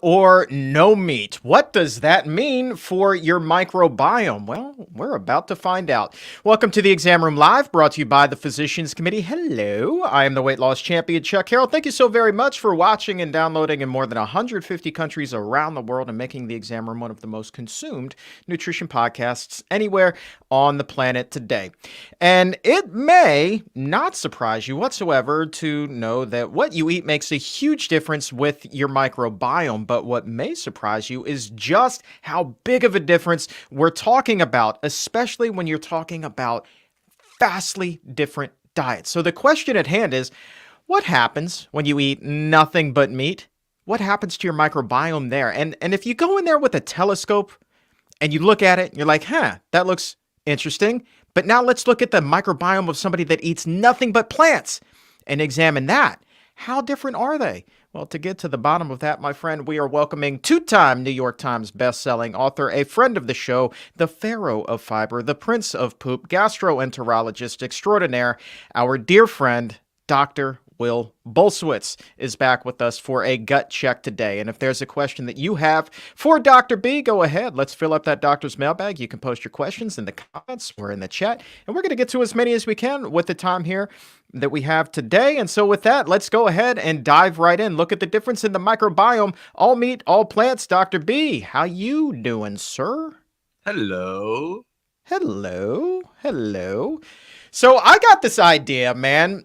or no meat. What does that mean for your microbiome? Well, we're about to find out. Welcome to the Exam Room Live, brought to you by the Physicians Committee. Hello, I am the weight loss champion, Chuck Carroll. Thank you so very much for watching and downloading in more than 150 countries around the world and making the Exam Room one of the most consumed nutrition podcasts anywhere on the planet today. And it may not surprise you whatsoever to know that what you eat makes a huge difference with your microbiome. But what may surprise you is just how big of a difference we're talking about, especially when you're talking about vastly different diets. So the question at hand is, what happens when you eat nothing but meat? What happens to your microbiome there? And if you go in there with a telescope and you look at it, you're like, that looks interesting. But now let's look at the microbiome of somebody that eats nothing but plants and examine that. How different are they? Well, to get to the bottom of that, my friend, we are welcoming two-time New York Times bestselling author, a friend of the show, the Pharaoh of Fiber, the Prince of Poop, gastroenterologist extraordinaire, our dear friend, Dr. Will Bulsiewicz is back with us for a gut check today. And if there's a question that you have for Dr. B, go ahead. Let's fill up that doctor's mailbag. You can post your questions in the comments or in the chat. And we're going to get to as many as we can with the time here that we have today. And so with that, let's go ahead and dive right in. Look at the difference in the microbiome. All meat, all plants. Dr. B, how you doing, sir? Hello. Hello. Hello. So I got this idea, man,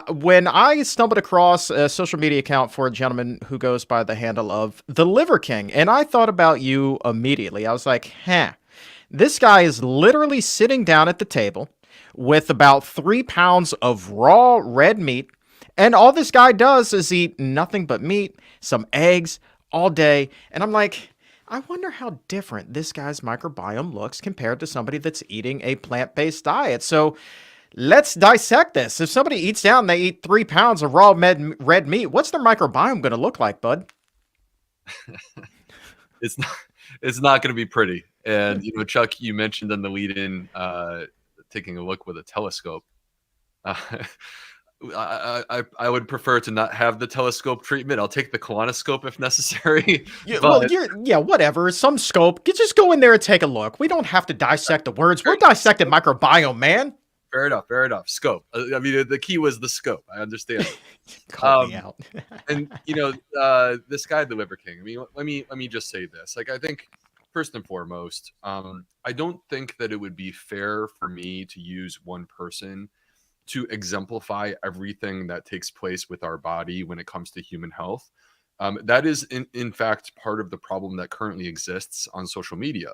when I stumbled across a social media account for a gentleman who goes by the handle of the Liver King, and I thought about you immediately. I was like, this guy is literally sitting down at the table with about 3 pounds of raw red meat, and all this guy does is eat nothing but meat, some eggs all day, and I'm like, I wonder how different this guy's microbiome looks compared to somebody that's eating a plant-based diet. So let's dissect this. If somebody eats down, they eat 3 pounds of raw red meat, what's their microbiome going to look like, bud? It's not going to be pretty. And, Chuck, you mentioned in the lead-in taking a look with a telescope. I would prefer to not have the telescope treatment. I'll take the colonoscope if necessary. Whatever. Some scope. You just go in there and take a look. We don't have to dissect the words. We're dissecting microbiome, man. Fair enough. Scope. I mean, the key was the scope. I understand. Call me out. And this guy, the Liver King. I mean, let me just say this. Like, I think first and foremost, I don't think that it would be fair for me to use one person to exemplify everything that takes place with our body when it comes to human health. That is, in fact, part of the problem that currently exists on social media,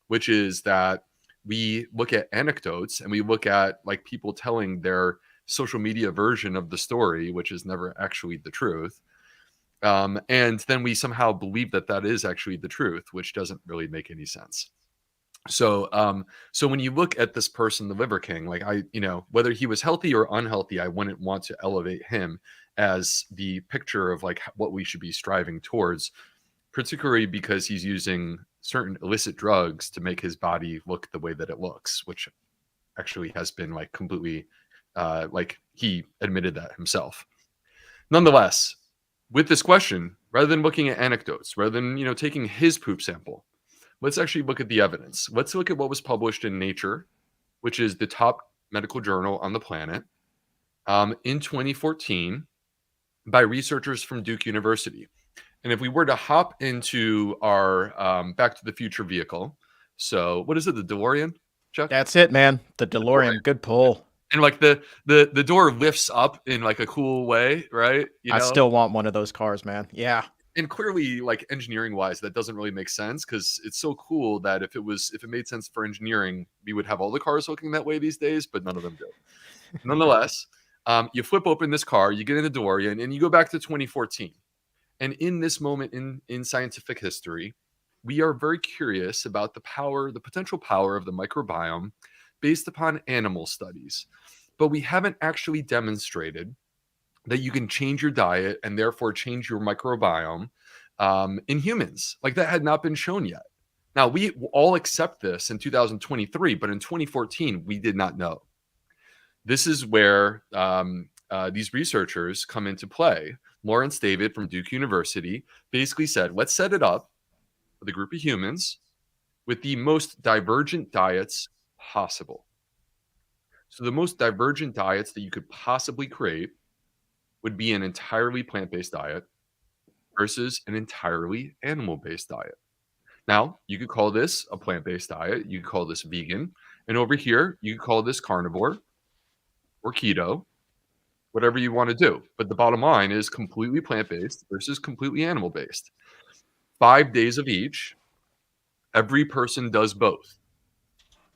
which is that we look at anecdotes and we look at like people telling their social media version of the story, which is never actually the truth. And then we somehow believe that that is actually the truth, which doesn't really make any sense. So when you look at this person, the Liver King, like whether he was healthy or unhealthy, I wouldn't want to elevate him as the picture of like what we should be striving towards, particularly because he's using certain illicit drugs to make his body look the way that it looks, which actually has been like completely, like he admitted that himself. Nonetheless, with this question, rather than looking at anecdotes, rather than, taking his poop sample, let's actually look at the evidence. Let's look at what was published in Nature, which is the top medical journal on the planet, in 2014 by researchers from Duke University. And if we were to hop into our Back to the Future vehicle, so what is it, the DeLorean, Chuck? That's it, man. The DeLorean. Good pull. And like the door lifts up in like a cool way, right? I still want one of those cars, man. Yeah. And clearly, like engineering wise, that doesn't really make sense because it's so cool that if it made sense for engineering, we would have all the cars looking that way these days, but none of them do. Nonetheless, you flip open this car, you get in the DeLorean, and you go back to 2014. And in this moment in scientific history, we are very curious about the potential power of the microbiome based upon animal studies. But we haven't actually demonstrated that you can change your diet and therefore change your microbiome in humans. Like that had not been shown yet. Now, we all accept this in 2023, but in 2014, we did not know. This is where these researchers come into play. Lawrence David from Duke University basically said, let's set it up with a group of humans with the most divergent diets possible. So the most divergent diets that you could possibly create would be an entirely plant-based diet versus an entirely animal-based diet. Now, you could call this a plant-based diet, you could call this vegan, and over here, you could call this carnivore or keto, whatever you want to do. But the bottom line is completely plant-based versus completely animal-based. 5 days of each. Every person does both.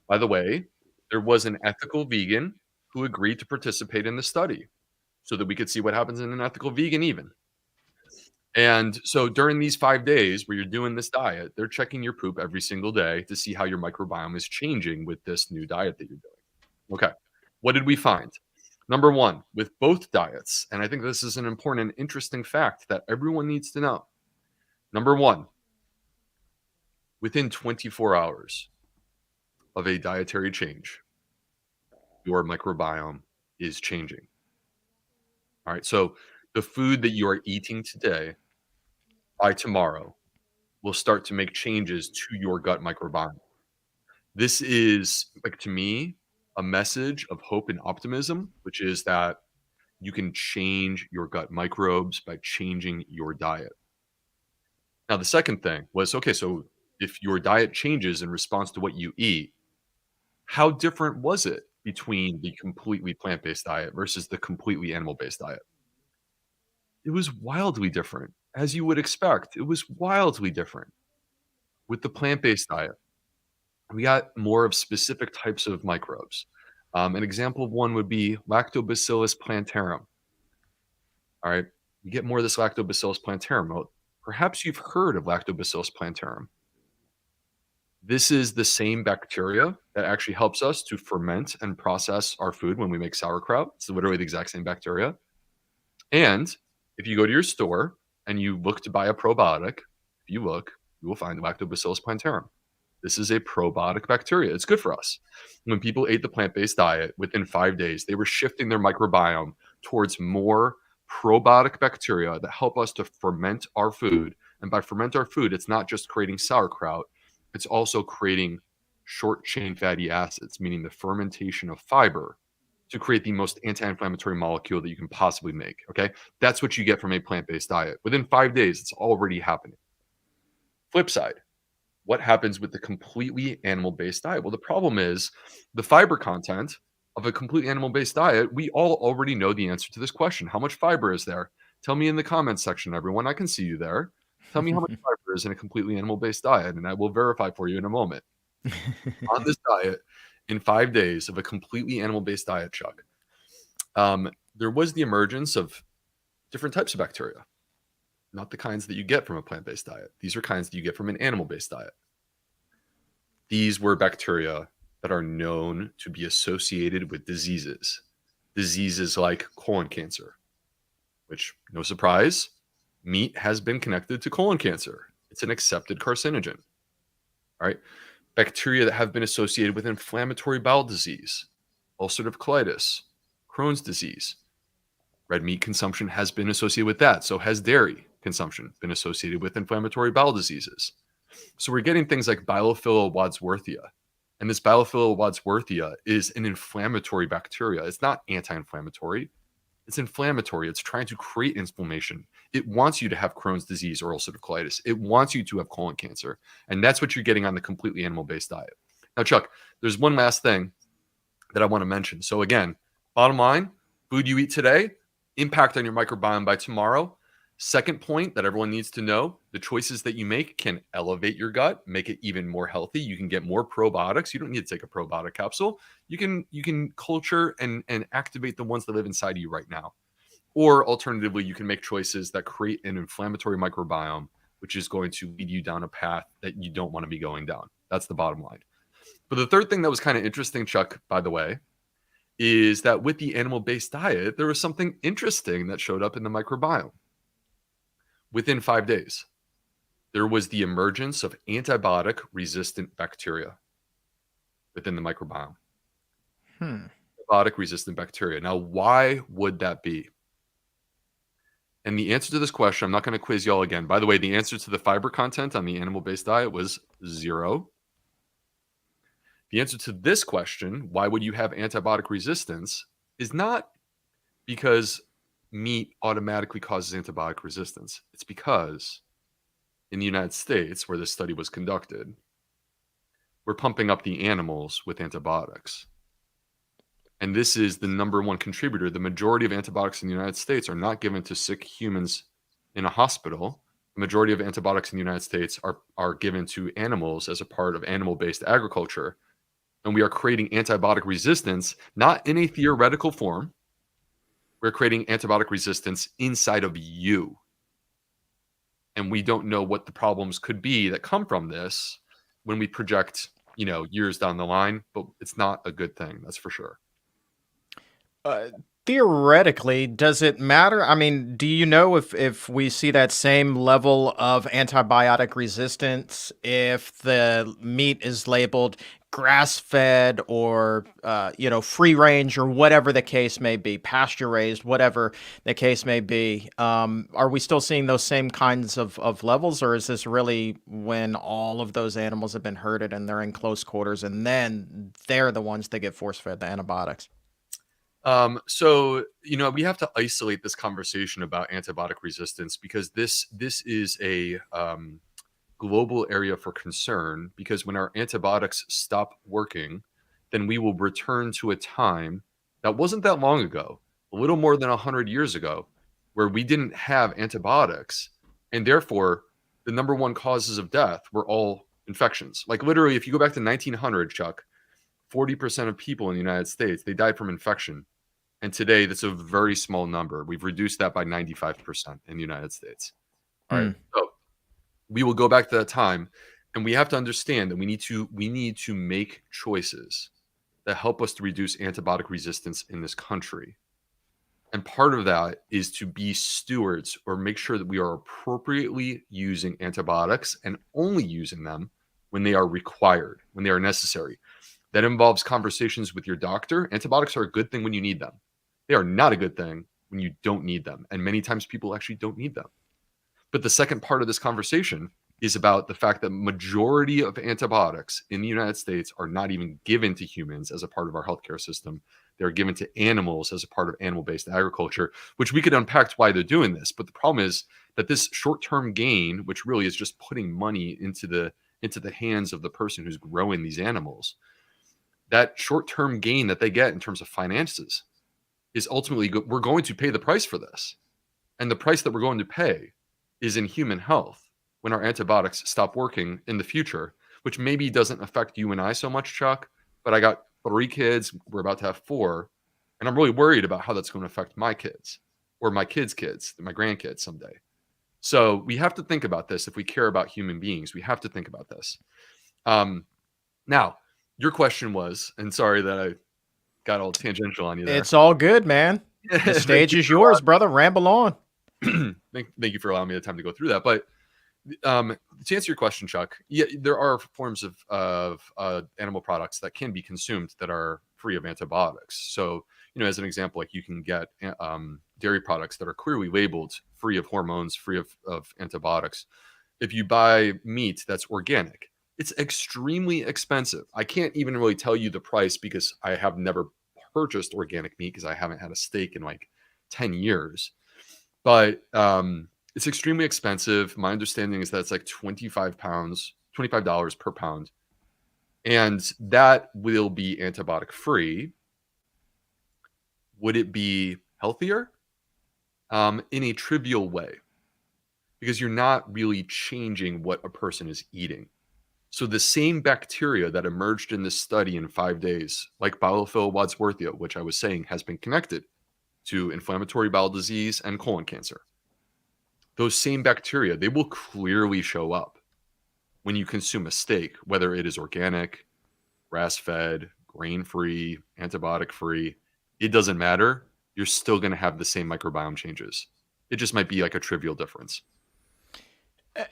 By the way, there was an ethical vegan who agreed to participate in the study so that we could see what happens in an ethical vegan even. And so during these 5 days where you're doing this diet, they're checking your poop every single day to see how your microbiome is changing with this new diet that you're doing. Okay. What did we find? Number one, with both diets, and I think this is an important and interesting fact that everyone needs to know. Number one, within 24 hours of a dietary change, your microbiome is changing. All right. So the food that you are eating today, by tomorrow, will start to make changes to your gut microbiome. This is, like, to me, a message of hope and optimism, which is that you can change your gut microbes by changing your diet. Now, the second thing was, okay, so if your diet changes in response to what you eat, how different was it between the completely plant-based diet versus the completely animal-based diet? It was wildly different, as you would expect. It was wildly different. With the plant-based diet, we got more of specific types of microbes. An example of one would be Lactobacillus plantarum. All right, you get more of this Lactobacillus plantarum. Well, perhaps you've heard of Lactobacillus plantarum. This is the same bacteria that actually helps us to ferment and process our food when we make sauerkraut. It's literally the exact same bacteria. And if you go to your store and you look to buy a probiotic, if you look, you will find Lactobacillus plantarum. This is a probiotic bacteria. It's good for us. When people ate the plant-based diet, within 5 days, they were shifting their microbiome towards more probiotic bacteria that help us to ferment our food. And by ferment our food, it's not just creating sauerkraut, it's also creating short-chain fatty acids, meaning the fermentation of fiber to create the most anti-inflammatory molecule that you can possibly make, okay? That's what you get from a plant-based diet. Within 5 days, it's already happening. Flip side, what happens with the completely animal-based diet? Well, the problem is the fiber content of a completely animal-based diet, we all already know the answer to this question. How much fiber is there? Tell me in the comments section, everyone. I can see you there. Tell me how much fiber is in a completely animal-based diet, and I will verify for you in a moment. On this diet, in 5 days of a completely animal-based diet, Chuck, there was the emergence of different types of bacteria. Not the kinds that you get from a plant-based diet. These are kinds that you get from an animal-based diet. These were bacteria that are known to be associated with diseases. Diseases like colon cancer, which, no surprise, meat has been connected to colon cancer. It's an accepted carcinogen. All right. Bacteria that have been associated with inflammatory bowel disease, ulcerative colitis, Crohn's disease. Red meat consumption has been associated with that. So has dairy consumption been associated with inflammatory bowel diseases. So we're getting things like Bilophila wadsworthia. And this Bilophila wadsworthia is an inflammatory bacteria. It's not anti-inflammatory. It's inflammatory. It's trying to create inflammation. It wants you to have Crohn's disease or ulcerative colitis. It wants you to have colon cancer. And that's what you're getting on the completely animal-based diet. Now, Chuck, there's one last thing that I want to mention. So again, bottom line, food you eat today, impact on your microbiome by tomorrow. Second point that everyone needs to know, the choices that you make can elevate your gut, make it even more healthy. You can get more probiotics. You don't need to take a probiotic capsule. You can culture and activate the ones that live inside of you right now. Or alternatively, you can make choices that create an inflammatory microbiome, which is going to lead you down a path that you don't want to be going down. That's the bottom line. But the third thing that was kind of interesting, Chuck, by the way, is that with the animal-based diet, there was something interesting that showed up in the microbiome. Within 5 days, there was the emergence of antibiotic-resistant bacteria within the microbiome. Antibiotic-resistant bacteria. Now, why would that be? And the answer to this question, I'm not going to quiz y'all again. By the way, the answer to the fiber content on the animal-based diet was 0. The answer to this question, why would you have antibiotic resistance, is not because meat automatically causes antibiotic resistance. It's because in the United States, where this study was conducted, we're pumping up the animals with antibiotics. And this is the number one contributor. The majority of antibiotics in the United States are not given to sick humans in a hospital. The majority of antibiotics in the United States are given to animals as a part of animal-based agriculture. And we are creating antibiotic resistance, not in a theoretical form. We're creating antibiotic resistance inside of you. And we don't know what the problems could be that come from this when we project, years down the line, but it's not a good thing. That's for sure. Theoretically, does it matter? I mean, do you know if we see that same level of antibiotic resistance if the meat is labeled grass-fed or free range or whatever the case may be, pasture-raised, whatever the case may be? Are we still seeing those same kinds of levels, or is this really when all of those animals have been herded and they're in close quarters and then they're the ones that get force-fed the antibiotics? So we have to isolate this conversation about antibiotic resistance because this is a global area for concern, because when our antibiotics stop working, then we will return to a time that wasn't that long ago, a little more than 100 years ago, where we didn't have antibiotics, and therefore the number one causes of death were all infections. Like literally, if you go back to 1900, Chuck, 40% of people in the United States, they died from infection. And today, that's a very small number. We've reduced that by 95% in the United States. All right. So we will go back to that time, and we have to understand that we need to make choices that help us to reduce antibiotic resistance in this country. And part of that is to be stewards or make sure that we are appropriately using antibiotics and only using them when they are required, when they are necessary. That involves conversations with your doctor. Antibiotics are a good thing when you need them. They are not a good thing when you don't need them. And many times people actually don't need them. But the second part of this conversation is about the fact that majority of antibiotics in the United States are not even given to humans as a part of our healthcare system. They're given to animals as a part of animal-based agriculture, which we could unpack why they're doing this. But the problem is that this short-term gain, which really is just putting money into the hands of the person who's growing these animals, that short-term gain that they get in terms of finances is ultimately, we're going to pay the price for this. And the price that we're going to pay is in human health when our antibiotics stop working in the future, which maybe doesn't affect you and I so much, Chuck, but I got 3 kids. We're about to have 4. And I'm really worried about how that's going to affect my kids or my kids' kids, my grandkids someday. So we have to think about this. If we care about human beings, we have to think about this. Now, your question was, and sorry that I got all tangential on you there. It's all good, man. The stage is yours, brother. Ramble on. Thank you for allowing me the time to go through that. But to answer your question, Chuck, yeah, there are forms of animal products that can be consumed that are free of antibiotics. So, as an example, like you can get dairy products that are clearly labeled free of hormones, free of antibiotics. If you buy meat that's organic, it's extremely expensive. I can't even really tell you the price because I have never purchased organic meat because I haven't had a steak in like 10 years. But it's extremely expensive. My understanding is that it's like $25 per pound. And that will be antibiotic free. Would it be healthier? In a trivial way, because you're not really changing what a person is eating. So the same bacteria that emerged in this study in 5 days, like Bilophila wadsworthia, which I was saying has been connected to inflammatory bowel disease and colon cancer. Those same bacteria, they will clearly show up when you consume a steak, whether it is organic, grass-fed, grain-free, antibiotic-free. It doesn't matter. You're still going to have the same microbiome changes. It just might be like a trivial difference.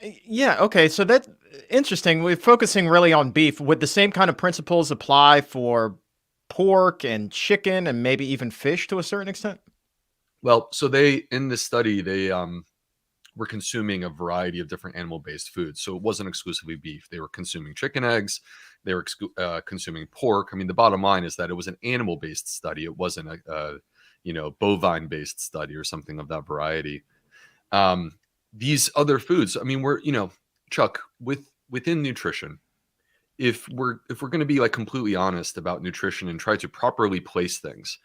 Yeah, okay. So that's interesting. We're focusing really on beef. Would the same kind of principles apply for pork and chicken and maybe even fish to a certain extent? Well, so they in this study they were consuming a variety of different animal-based foods. So it wasn't exclusively beef. They were consuming chicken eggs. They were consuming pork. I mean, the bottom line is that it was an animal-based study. It wasn't a bovine-based study or something of that variety. Um, these other foods. I mean, Chuck, within nutrition, if we're going to be like completely honest about nutrition and try to properly place things,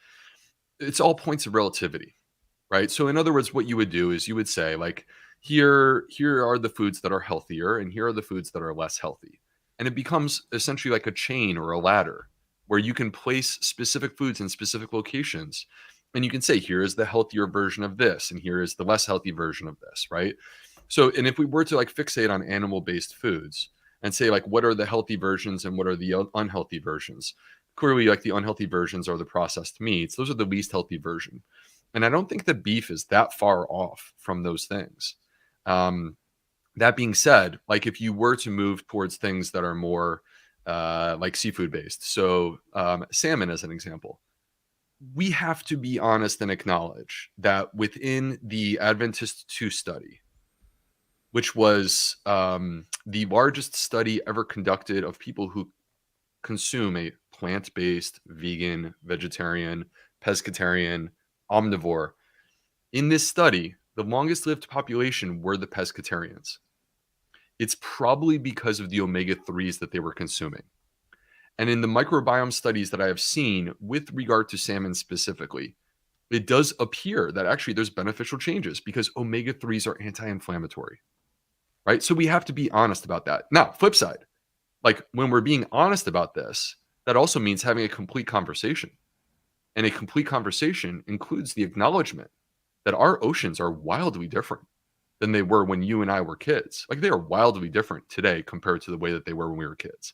it's all points of relativity, right? So in other words, what you would do is you would say like, here are the foods that are healthier and here are the foods that are less healthy. And it becomes essentially like a chain or a ladder where you can place specific foods in specific locations and you can say here is the healthier version of this and here is the less healthy version of this, right? So and if we were to like fixate on animal based foods and say like what are the healthy versions and what are the unhealthy versions, clearly like the unhealthy versions are the processed meats. Those are the least healthy version. And I don't think that beef is that far off from those things. Um, that being said, like if you were to move towards things that are more like seafood based, so salmon as an example, we have to be honest and acknowledge that within the Adventist 2 study, which was the largest study ever conducted of people who consume a plant-based, vegan, vegetarian, pescatarian, omnivore. In this study, the longest lived population were the pescatarians. It's probably because of the omega-3s that they were consuming. And in the microbiome studies that I have seen with regard to salmon specifically, it does appear that actually there's beneficial changes because omega-3s are anti-inflammatory, right? So we have to be honest about that. Now, flip side, like when we're being honest about this, that also means having a complete conversation. And a complete conversation includes the acknowledgement that our oceans are wildly different than they were when you and I were kids. Like they are wildly different today compared to the way that they were when we were kids.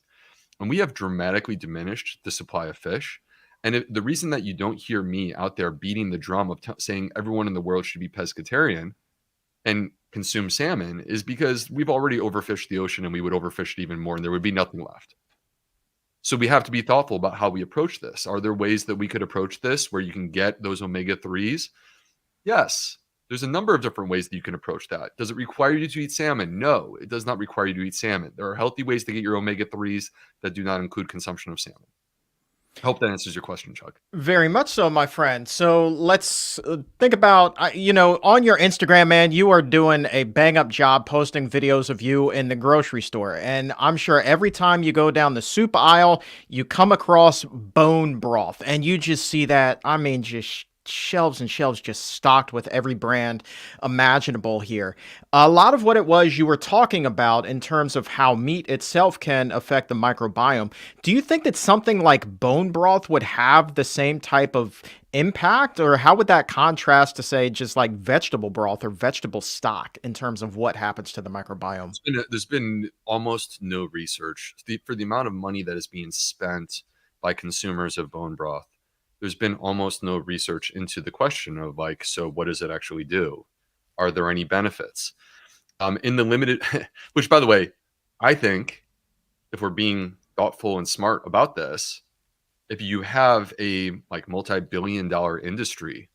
And we have dramatically diminished the supply of fish. And the reason that you don't hear me out there beating the drum of saying everyone in the world should be pescatarian and consume salmon is because we've already overfished the ocean and we would overfish it even more and there would be nothing left. So we have to be thoughtful about how we approach this. Are there ways that we could approach this where you can get those omega-3s? Yes. There's a number of different ways that you can approach that. Does it require you to eat salmon? No, it does not require you to eat salmon. There are healthy ways to get your omega-3s that do not include consumption of salmon. I hope that answers your question, Chuck. Very much so, my friend. So let's think about, on your Instagram, man, you are doing a bang up job posting videos of you in the grocery store. And I'm sure every time you go down the soup aisle, you come across bone broth and you just see that, I mean, just shelves and shelves just stocked with every brand imaginable here. A lot of what it was you were talking about in terms of how meat itself can affect the microbiome. Do you think that something like bone broth would have the same type of impact, or how would that contrast to say just like vegetable broth or vegetable stock in terms of what happens to the microbiome? There's been almost no research for the amount of money that is being spent by consumers of bone broth. There's been almost no research into the question of like, so what does it actually do? Are there any benefits? In the limited, which by the way, I think if we're being thoughtful and smart about this, if you have a like multi-billion-dollar industry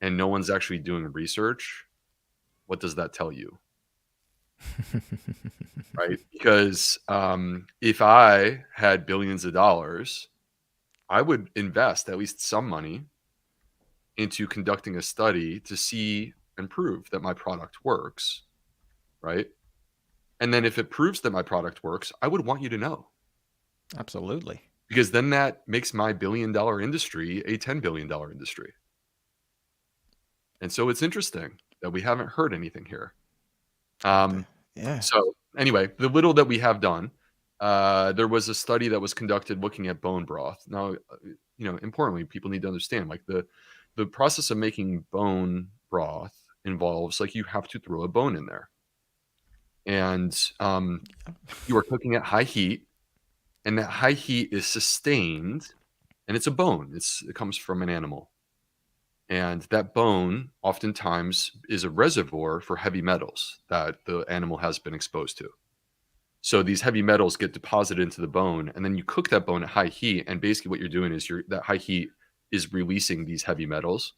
and no one's actually doing research, what does that tell you? Right? Because if I had billions of dollars, I would invest at least some money into conducting a study to see and prove that my product works, right? And then if it proves that my product works, I would want you to know. Absolutely. Because then that makes my billion-dollar industry a $10 billion industry. And so it's interesting that we haven't heard anything here. Yeah. So anyway, the little that we have done, there was a study that was conducted looking at bone broth. Now, importantly, people need to understand like the process of making bone broth involves like you have to throw a bone in there, and you are cooking at high heat, and that high heat is sustained, and it's a bone. It comes from an animal, and that bone oftentimes is a reservoir for heavy metals that the animal has been exposed to. So these heavy metals get deposited into the bone, and then you cook that bone at high heat. And basically, what you're doing is that high heat is releasing these heavy metals.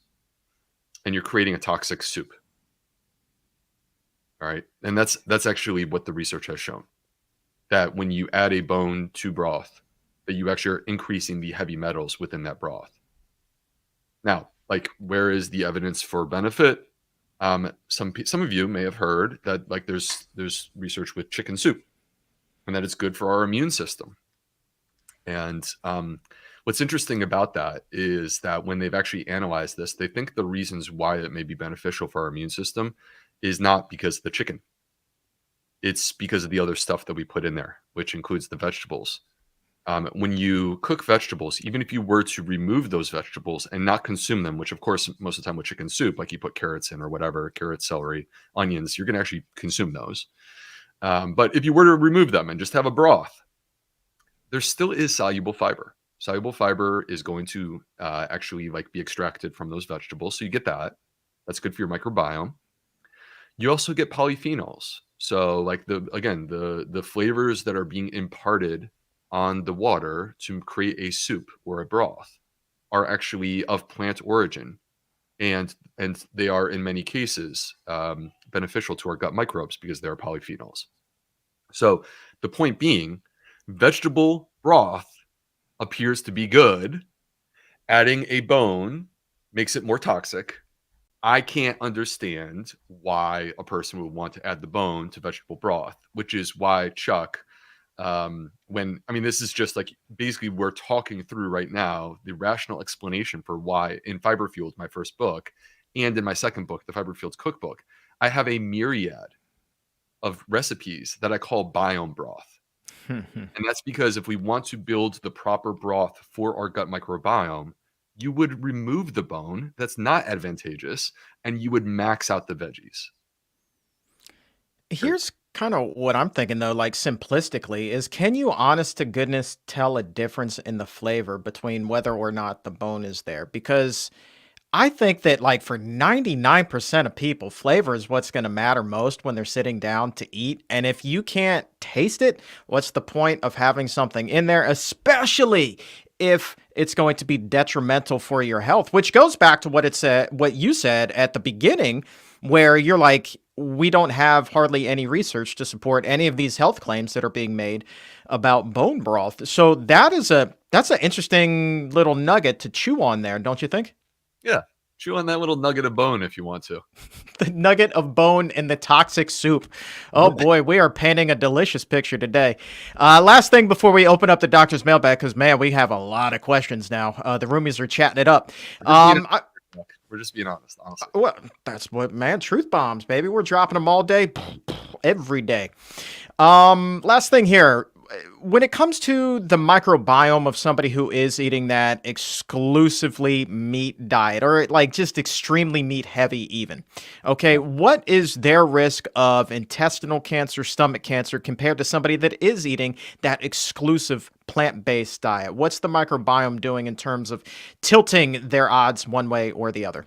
and you're creating a toxic soup. All right. And that's actually what the research has shown, that when you add a bone to broth, that you actually are increasing the heavy metals within that broth. Now, like, where is the evidence for benefit? Some of you may have heard that, like, there's research with chicken soup, and that it's good for our immune system. And what's interesting about that is that when they've actually analyzed this, they think the reasons why it may be beneficial for our immune system is not because of the chicken. It's because of the other stuff that we put in there, which includes the vegetables. When you cook vegetables, even if you were to remove those vegetables and not consume them, which of course, most of the time with chicken soup, like you put carrots in or whatever, carrots, celery, onions, you're going to actually consume those. But if you were to remove them and just have a broth, there still is soluble fiber. Soluble fiber is going to actually like be extracted from those vegetables. So you get that. That's good for your microbiome. You also get polyphenols. So like the flavors that are being imparted on the water to create a soup or a broth are actually of plant origin. And they are in many cases beneficial to our gut microbes because they are polyphenols. So the point being, vegetable broth appears to be good. Adding a bone makes it more toxic. I can't understand why a person would want to add the bone to vegetable broth, which is why Chuck, this is just like, basically we're talking through right now the rational explanation for why in Fiber Fueled, my first book, and in my second book, the Fiber Fueled Cookbook, I have a myriad of recipes that I call biome broth. And that's because if we want to build the proper broth for our gut microbiome, you would remove the bone. That's not advantageous. And you would max out the veggies. Here's kind of what I'm thinking though, like simplistically, is can you honest to goodness tell a difference in the flavor between whether or not the bone is there? Because I think that like for 99% of people, flavor is what's going to matter most when they're sitting down to eat. And if you can't taste it, what's the point of having something in there, especially if it's going to be detrimental for your health, which goes back to what you said at the beginning, where you're like, we don't have hardly any research to support any of these health claims that are being made about bone broth. So that's an interesting little nugget to chew on there, don't you think? Yeah. Chew on that little nugget of bone if you want to. The nugget of bone in the toxic soup. Oh boy, we are painting a delicious picture today. Last thing before we open up the doctor's mailbag, because man, we have a lot of questions now. The roomies are chatting it up. We're just being honest, honestly. Well, that's what, man, truth bombs, baby. We're dropping them all day, every day. Last thing here. When it comes to the microbiome of somebody who is eating that exclusively meat diet, or like just extremely meat heavy even, okay, what is their risk of intestinal cancer, stomach cancer compared to somebody that is eating that exclusive plant-based diet? What's the microbiome doing in terms of tilting their odds one way or the other?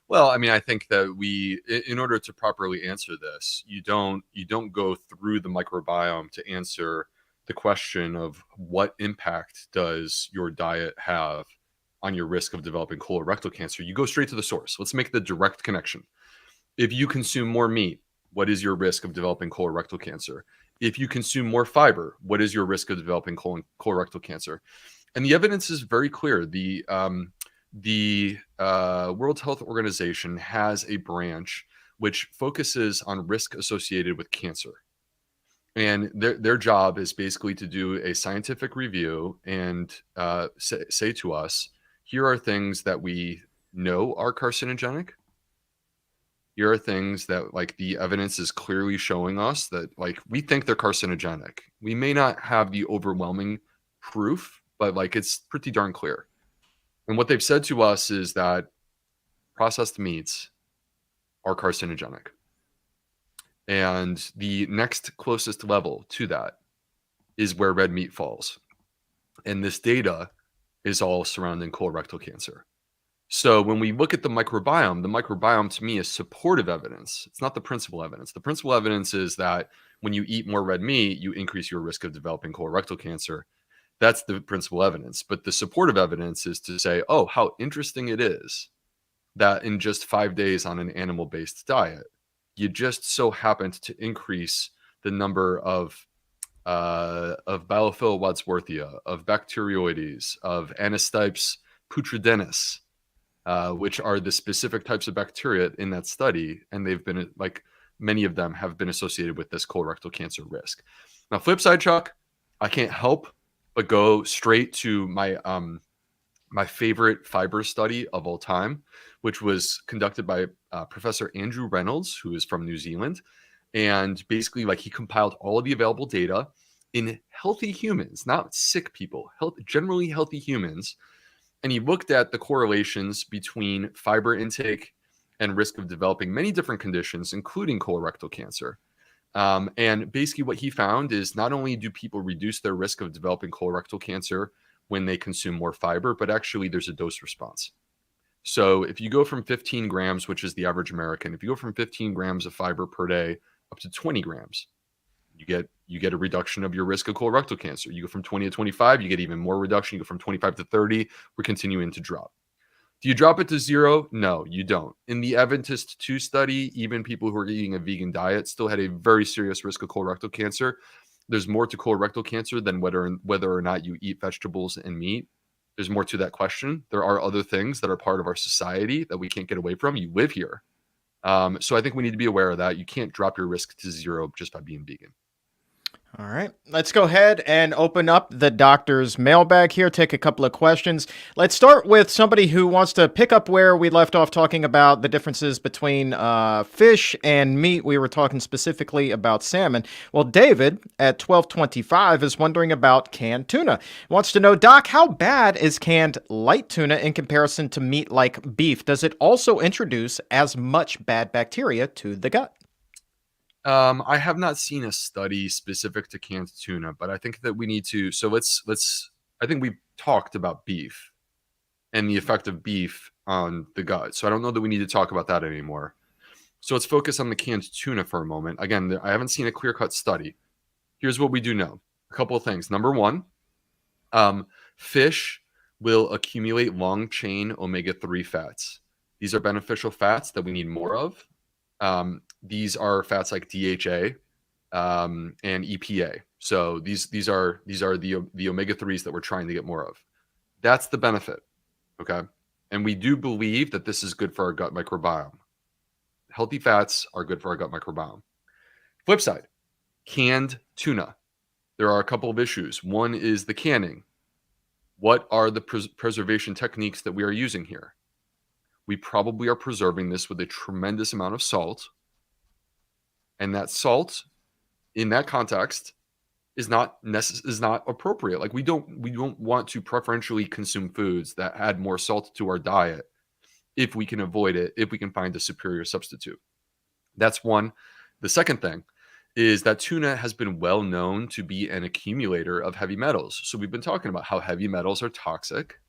Well, I mean, I think that in order to properly answer this, you don't go through the microbiome to answer the question of what impact does your diet have on your risk of developing colorectal cancer. You go straight to the source. Let's make the direct connection. If you consume more meat, what is your risk of developing colorectal cancer? If you consume more fiber, what is your risk of developing colorectal cancer? And the evidence is very clear. The World Health Organization has a branch which focuses on risk associated with cancer. And their job is basically to do a scientific review and say to us, here are things that we know are carcinogenic. Here are things that like the evidence is clearly showing us that like we think they're carcinogenic. We may not have the overwhelming proof, but like it's pretty darn clear. And what they've said to us is that processed meats are carcinogenic. And the next closest level to that is where red meat falls. And this data is all surrounding colorectal cancer. So when we look at the microbiome to me is supportive evidence. It's not the principal evidence. The principal evidence is that when you eat more red meat, you increase your risk of developing colorectal cancer. That's the principal evidence. But the supportive evidence is to say, oh, how interesting it is that in just 5 days on an animal-based diet, you just so happened to increase the number of Bilophila wadsworthia, of Bacteroides, of Anastipes putridinus, which are the specific types of bacteria in that study, and they've been many of them have been associated with this colorectal cancer risk. Now, flip side, Chuck, I can't help but go straight to my favorite fiber study of all time, which was conducted by Professor Andrew Reynolds, who is from New Zealand. And basically, he compiled all of the available data in healthy humans, not sick people, generally healthy humans. And he looked at the correlations between fiber intake and risk of developing many different conditions, including colorectal cancer. And basically what he found is not only do people reduce their risk of developing colorectal cancer when they consume more fiber, but actually there's a dose response. So if you go from 15 grams, which is the average American, if you go from 15 grams of fiber per day up to 20 grams, you get a reduction of your risk of colorectal cancer. You go from 20 to 25, you get even more reduction. You go from 25 to 30, we're continuing to drop. Do you drop it to 0? No, you don't. In the Adventist 2 study, even people who are eating a vegan diet still had a very serious risk of colorectal cancer. There's more to colorectal cancer than whether or not you eat vegetables and meat. There's more to that question. There are other things that are part of our society that we can't get away from. You live here. So I think we need to be aware of that. You can't drop your risk to 0 just by being vegan. All right, let's go ahead and open up the doctor's mailbag here, take a couple of questions. Let's start with somebody who wants to pick up where we left off talking about the differences between fish and meat. We were talking specifically about salmon. Well, David at 1225 is wondering about canned tuna. Wants to know, Doc, how bad is canned light tuna in comparison to meat like beef? Does it also introduce as much bad bacteria to the gut? I have not seen a study specific to canned tuna, but I think that we need to. So I think we've talked about beef and the effect of beef on the gut. So I don't know that we need to talk about that anymore. So let's focus on the canned tuna for a moment. Again, I haven't seen a clear-cut study. Here's what we do know. A couple of things. Number one, fish will accumulate long-chain omega-3 fats. These are beneficial fats that we need more of. These are fats like DHA and EPA. So these are the omega-3s that we're trying to get more of. That's the benefit, okay? And we do believe that this is good for our gut microbiome. Healthy fats are good for our gut microbiome. Flip side, canned tuna. There are a couple of issues. One is the canning. What are the preservation techniques that we are using here? We probably are preserving this with a tremendous amount of salt. And that salt, in that context, is not appropriate. Like we don't want to preferentially consume foods that add more salt to our diet if we can avoid it, if we can find a superior substitute. That's one. The second thing is that tuna has been well known to be an accumulator of heavy metals. So we've been talking about how heavy metals are toxic,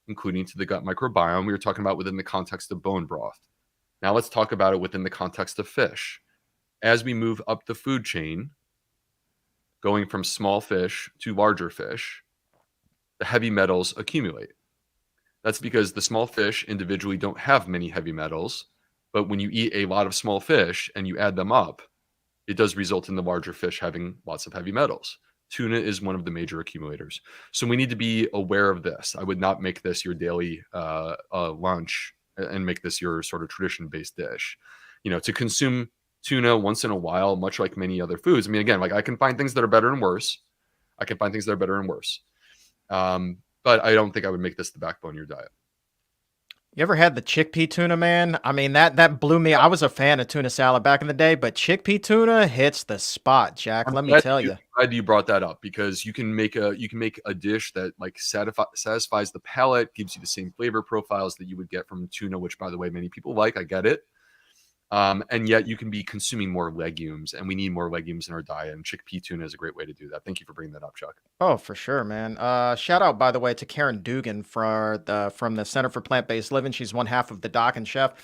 including to the gut microbiome. We were talking about within the context of bone broth. Now let's talk about it within the context of fish. As we move up the food chain, going from small fish to larger fish, the heavy metals accumulate. That's because the small fish individually don't have many heavy metals, but when you eat a lot of small fish and you add them up, it does result in the larger fish having lots of heavy metals. Tuna is one of the major accumulators. So we need to be aware of this. I would not make this your daily lunch and make this your sort of tradition-based dish. To consume tuna once in a while, much like many other foods. I mean, again, I can find things that are better and worse. But I don't think I would make this the backbone of your diet. You ever had the chickpea tuna, man? I mean, that blew me. I was a fan of tuna salad back in the day, but chickpea tuna hits the spot, Jack. Let me tell you. I'm glad you brought that up because you can make a dish that satisfies the palate, gives you the same flavor profiles that you would get from tuna, which, by the way, many people like. I get it. And yet you can be consuming more legumes, and we need more legumes in our diet, and chickpea tuna is a great way to do that. Thank you for bringing that up, Chuck. Oh, for sure, man. Shout out, by the way, to Karen Dugan from the Center for Plant-Based Living. She's one half of the Doc and Chef.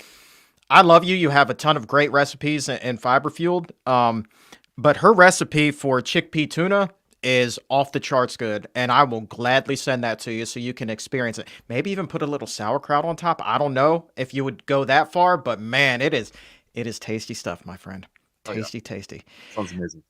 I love you. You have a ton of great recipes and fiber fueled. But her recipe for chickpea tuna is off the charts good, and I will gladly send that to you so you can experience it. Maybe even put a little sauerkraut on top. I don't know if you would go that far, but man, it is tasty stuff, my friend. Oh yeah, Tasty, tasty. sounds amazing.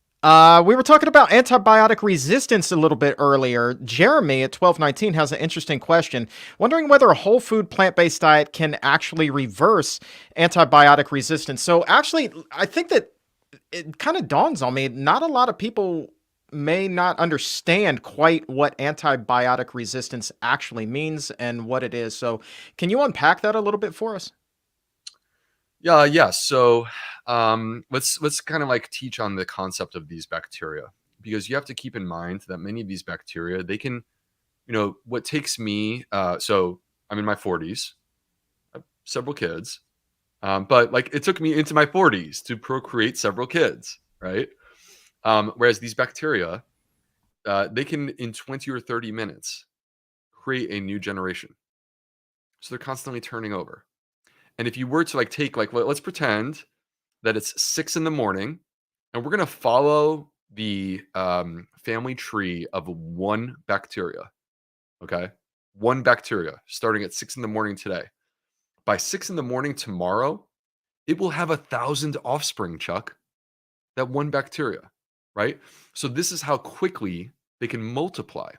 We were talking about antibiotic resistance a little bit earlier. Jeremy at 1219 has an interesting question, wondering whether a whole food plant-based diet can actually reverse antibiotic resistance. So actually, I think that it kind of dawns on me, not a lot of people may not understand quite what antibiotic resistance actually means and what it is. So can you unpack that a little bit for us? Yeah. So let's kind of like teach on the concept of these bacteria, because you have to keep in mind that many of these bacteria, they can, what takes me, so I'm in my 40s, I have several kids, but like it took me into my 40s to procreate several kids, right? Whereas these bacteria, they can in 20 or 30 minutes create a new generation. So they're constantly turning over. And if you were to like take like let's pretend that it's 6 in the morning, and we're gonna follow the family tree of one bacteria. Okay, one bacteria starting at 6 in the morning today. By 6 in the morning tomorrow, it will have 1,000 offspring, Chuck. That one bacteria, right? So this is how quickly they can multiply.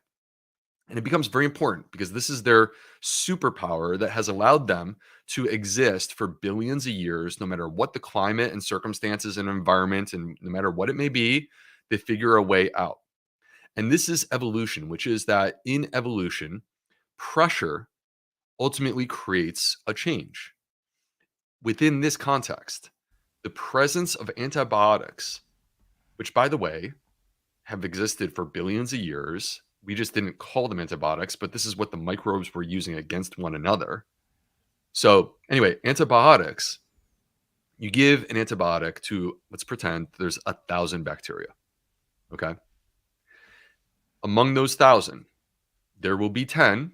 And it becomes very important because this is their superpower that has allowed them to exist for billions of years, no matter what the climate and circumstances and environment, and no matter what it may be, they figure a way out. And this is evolution, which is that in evolution, pressure ultimately creates a change. Within this context, the presence of antibiotics, which by the way, have existed for billions of years. We just didn't call them antibiotics, but this is what the microbes were using against one another. So, anyway, antibiotics, you give an antibiotic to, let's pretend there's 1,000 bacteria. Okay. Among those 1,000, there will be 10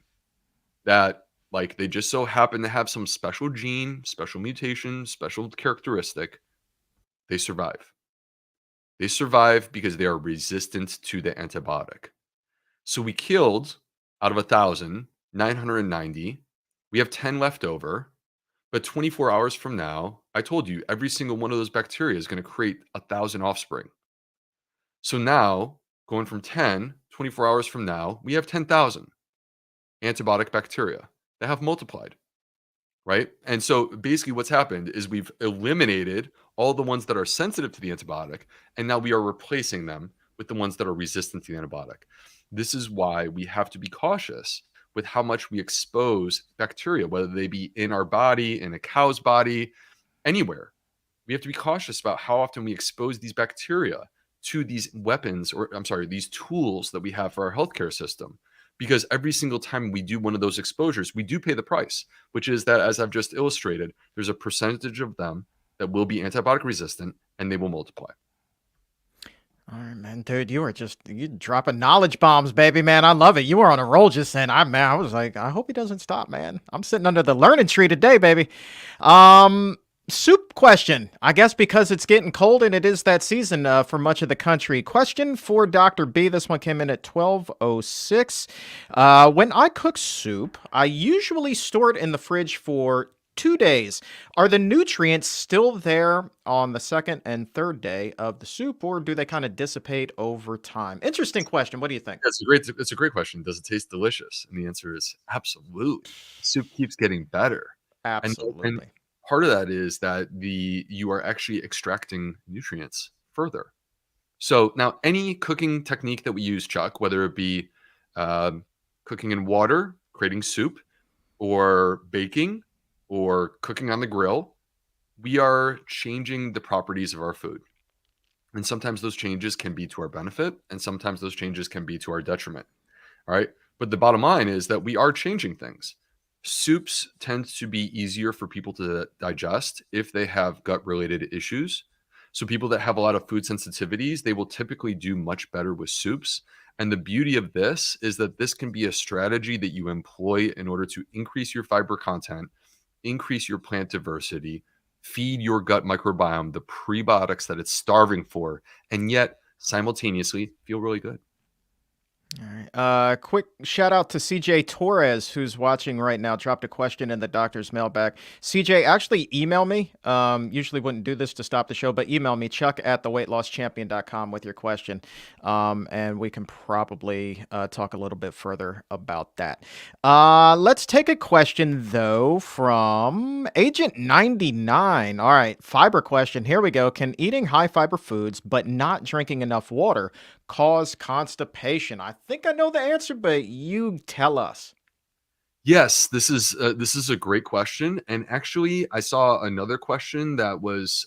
that, like, they just so happen to have some special gene, special mutation, special characteristic. They survive. They survive because they are resistant to the antibiotic. So we killed out of 1,000, 990. We have 10 left over. But 24 hours from now, I told you every single one of those bacteria is going to create 1,000 offspring. So now, going from 10, 24 hours from now, we have 10,000 antibiotic bacteria that have multiplied, right? And so basically what's happened is we've eliminated all the ones that are sensitive to the antibiotic, and now we are replacing them with the ones that are resistant to the antibiotic. This is why we have to be cautious with how much we expose bacteria, whether they be in our body, in a cow's body, anywhere. We have to be cautious about how often we expose these bacteria to these weapons, or I'm sorry, these tools that we have for our healthcare system. Because every single time we do one of those exposures, we do pay the price, which is that, as I've just illustrated, there's a percentage of them that will be antibiotic resistant and they will multiply. All right, man, dude, you dropping knowledge bombs, baby, man. I love it. You were on a roll just saying. I was like, I hope he doesn't stop, man. I'm sitting under the learning tree today, baby. Soup question. I guess because it's getting cold and it is that season for much of the country. Question for Dr. B. This one came in at 12:06. When I cook soup, I usually store it in the fridge for 2 days. Are the nutrients still there on the second and third day of the soup, or do they kind of dissipate over time? Interesting question. What do you think? It's a great question. Does it taste delicious? And the answer is absolutely. Soup keeps getting better. And Absolutely. part of that is that you are actually extracting nutrients further. So now any cooking technique that we use, Chuck, whether it be cooking in water, creating soup, or baking, or cooking on the grill, we are changing the properties of our food. And sometimes those changes can be to our benefit, and sometimes those changes can be to our detriment. All right. But the bottom line is that we are changing things. Soups tend to be easier for people to digest if they have gut related issues. So people that have a lot of food sensitivities, they will typically do much better with soups. And the beauty of this is that this can be a strategy that you employ in order to increase your fiber content, increase your plant diversity, feed your gut microbiome the prebiotics that it's starving for, and yet simultaneously feel really good. All right. Quick shout out to CJ Torres, who's watching right now. Dropped a question in the doctor's mailbag. CJ, actually email me. Usually wouldn't do this to stop the show, but email me, Chuck at theweightlosschampion.com with your question. And we can probably talk a little bit further about that. Let's take a question, though, from Agent 99. All right. Fiber question. Here we go. Can eating high fiber foods but not drinking enough water cause constipation? I think I know the answer, but you tell us. Yes, this is a great question, and actually, I saw another question that was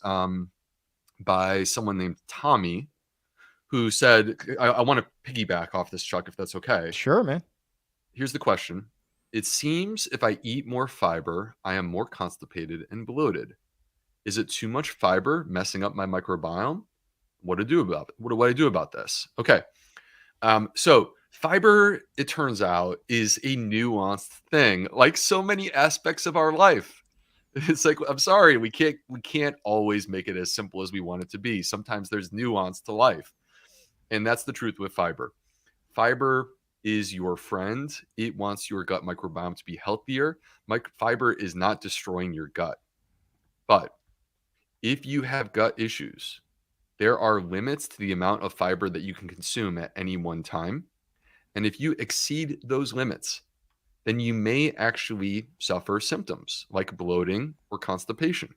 by someone named Tommy, who said, I want to piggyback off this, Chuck, if that's okay. Sure, man. Here's the question. It seems if I eat more fiber, I am more constipated and bloated. Is it too much fiber messing up my microbiome? What do I do about it? What do I do about this? Okay. So fiber, it turns out, is a nuanced thing, like so many aspects of our life. It's like, I'm sorry, we can't always make it as simple as we want it to be. Sometimes there's nuance to life. And that's the truth with fiber. Fiber is your friend. It wants your gut microbiome to be healthier. Fiber is not destroying your gut. But if you have gut issues, there are limits to the amount of fiber that you can consume at any one time. And if you exceed those limits, then you may actually suffer symptoms like bloating or constipation.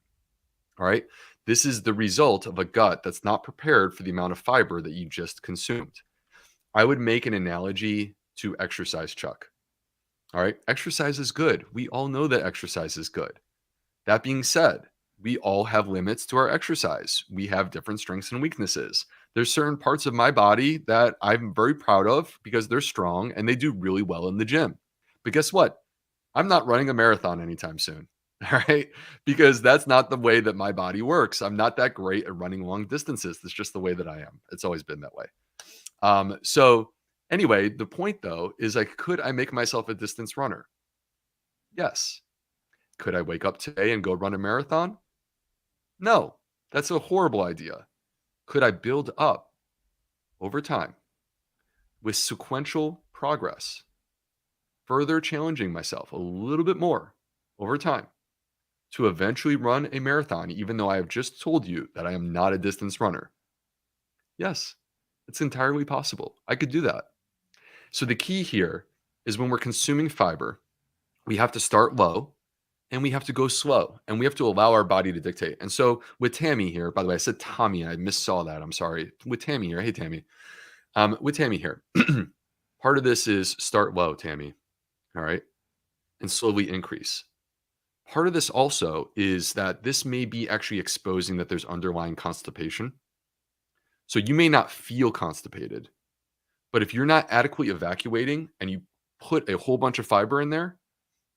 All right. This is the result of a gut that's not prepared for the amount of fiber that you just consumed. I would make an analogy to exercise, Chuck. All right. Exercise is good. We all know that exercise is good. That being said, we all have limits to our exercise. We have different strengths and weaknesses. There's certain parts of my body that I'm very proud of because they're strong and they do really well in the gym. But guess what? I'm not running a marathon anytime soon. All right. Because that's not the way that my body works. I'm not that great at running long distances. That's just the way that I am. It's always been that way. So, anyway, the point though is like, could I make myself a distance runner? Yes. Could I wake up today and go run a marathon? No, that's a horrible idea. Could I build up over time with sequential progress, further challenging myself a little bit more over time to eventually run a marathon, even though I have just told you that I am not a distance runner? Yes, it's entirely possible. I could do that. So the key here is when we're consuming fiber, we have to start low and we have to go slow and we have to allow our body to dictate. And so with Tammy here, by the way, I said Tommy, I missaw that. I'm sorry. With Tammy here. Hey, Tammy. With Tammy here, part of this is start low, Tammy. All right. And slowly increase. Part of this also is that this may be actually exposing that there's underlying constipation. So you may not feel constipated, but if you're not adequately evacuating and you put a whole bunch of fiber in there,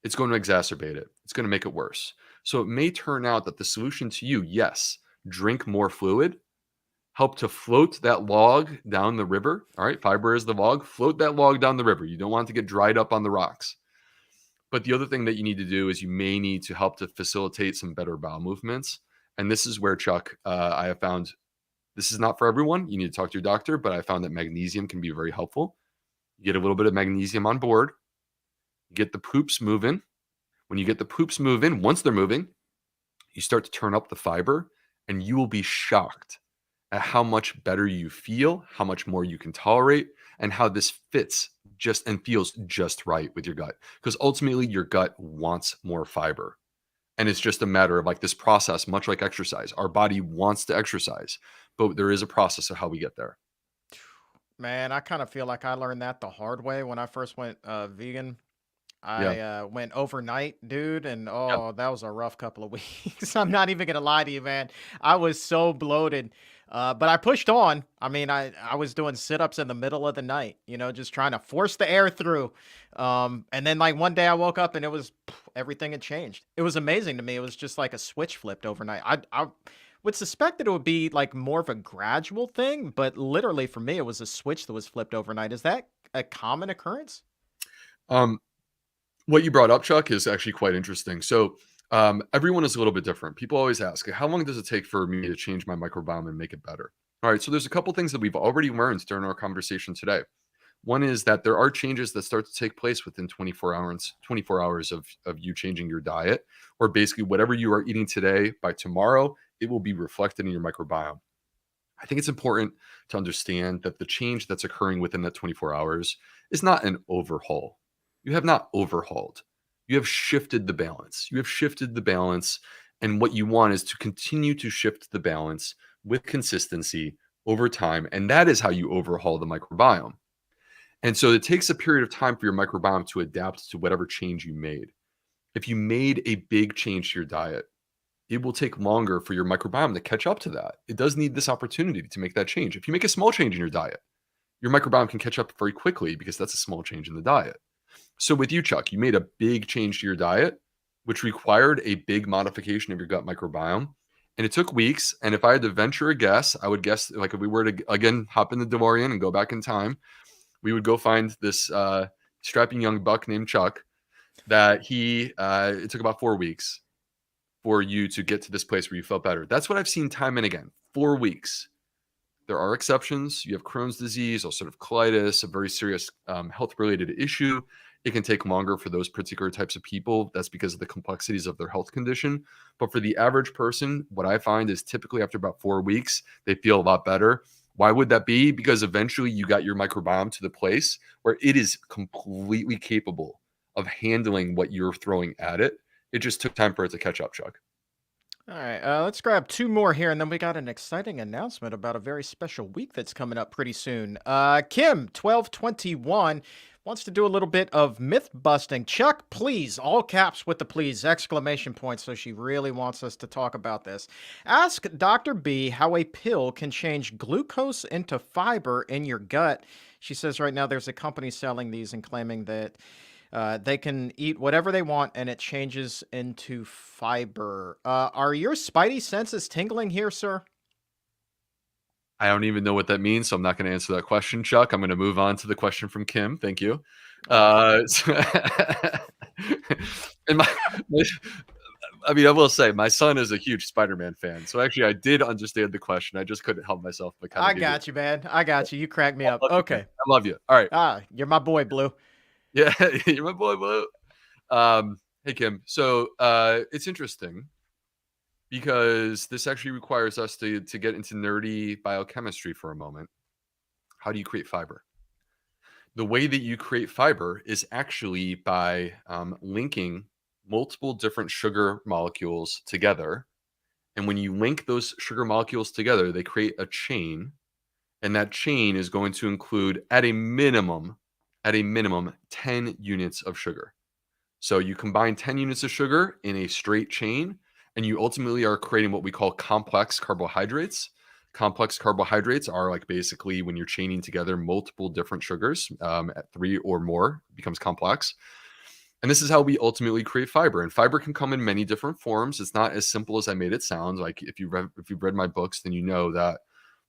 it's going to exacerbate it. It's going to make it worse. So it may turn out that the solution to you, yes, drink more fluid, help to float that log down the river. All right, fiber is the log, float that log down the river. You don't want it to get dried up on the rocks. But the other thing that you need to do is you may need to help to facilitate some better bowel movements. And this is where, Chuck, I have found this is not for everyone. You need to talk to your doctor, but I found that magnesium can be very helpful. You get a little bit of magnesium on board, get the poops moving. When you get the poops moving, once they're moving, you start to turn up the fiber and you will be shocked at how much better you feel, how much more you can tolerate, and how this fits just and feels just right with your gut. Because ultimately, your gut wants more fiber. And it's just a matter of like this process, much like exercise. Our body wants to exercise, but there is a process of how we get there. Man, I kind of feel like I learned that the hard way when I first went vegan. Yeah. I went overnight, dude, and Yep. oh, that was a rough couple of weeks. I'm not even gonna lie to you, man. I was so bloated. But I pushed on. I mean, I was doing sit-ups in the middle of the night, just trying to force the air through. And then like one day I woke up and it was everything had changed. It was amazing to me. It was just like a switch flipped overnight. I would suspect that it would be like more of a gradual thing, but literally for me, it was a switch that was flipped overnight. Is that a common occurrence? Um, what you brought up, Chuck, is actually quite interesting. So everyone is a little bit different. People always ask, how long does it take for me to change my microbiome and make it better? All right. So there's a couple things that we've already learned during our conversation today. One is that there are changes that start to take place within 24 hours of you changing your diet, or basically whatever you are eating today, by tomorrow, it will be reflected in your microbiome. I think it's important to understand that the change that's occurring within that 24 hours is not an overhaul. You have not overhauled. You have shifted the balance. You have shifted the balance. And what you want is to continue to shift the balance with consistency over time. And that is how you overhaul the microbiome. And so it takes a period of time for your microbiome to adapt to whatever change you made. If you made a big change to your diet, it will take longer for your microbiome to catch up to that. It does need this opportunity to make that change. If you make a small change in your diet, your microbiome can catch up very quickly because that's a small change in the diet. So with you, Chuck, you made a big change to your diet, which required a big modification of your gut microbiome. And it took weeks. And if I had to venture a guess, I would guess, like, if we were to, again, hop in the DeLorean and go back in time, we would go find this strapping young buck named Chuck that it took about 4 weeks for you to get to this place where you felt better. That's what I've seen time and again. 4 weeks. There are exceptions. You have Crohn's disease, ulcerative colitis, a very serious health-related issue. It can take longer for those particular types of people. That's because of the complexities of their health condition. But for the average person, what I find is typically after about 4 weeks, they feel a lot better. Why would that be? Because eventually you got your microbiome to the place where it is completely capable of handling what you're throwing at it. It just took time for it to catch up, Chuck. All right, let's grab two more here, and then we got an exciting announcement about a very special week that's coming up pretty soon. Kim, 1221, wants to do a little bit of myth busting. Chuck, please, all caps with the please, exclamation point. So she really wants us to talk about this. Ask Dr. B how a pill can change glucose into fiber in your gut. She says right now there's a company selling these and claiming that they can eat whatever they want and it changes into fiber. Are your spidey senses tingling here, sir? I don't even know what that means, so I'm not going to answer that question, Chuck. I'm going to move on to the question from Kim. Thank you. And I mean, I will say my son is a huge Spider-Man fan, so actually I did understand the question. I just couldn't help myself. But I got you, man. I got you. You cracked me up. Okay. I love you. All right. You're my boy, Blue. Yeah, you're my boy, Blue. Hey, Kim. So it's interesting because this actually requires us to get into nerdy biochemistry for a moment. How do you create fiber? The way that you create fiber is actually by linking multiple different sugar molecules together. And when you link those sugar molecules together, they create a chain. And that chain is going to include, at a minimum, 10 units of sugar. So you combine 10 units of sugar in a straight chain, and you ultimately are creating what we call complex carbohydrates. Complex carbohydrates are like basically when you're chaining together multiple different sugars, at 3 or more, it becomes complex. And this is how we ultimately create fiber. And fiber can come in many different forms. It's not as simple as I made it sound. Like if you've read my books, then you know that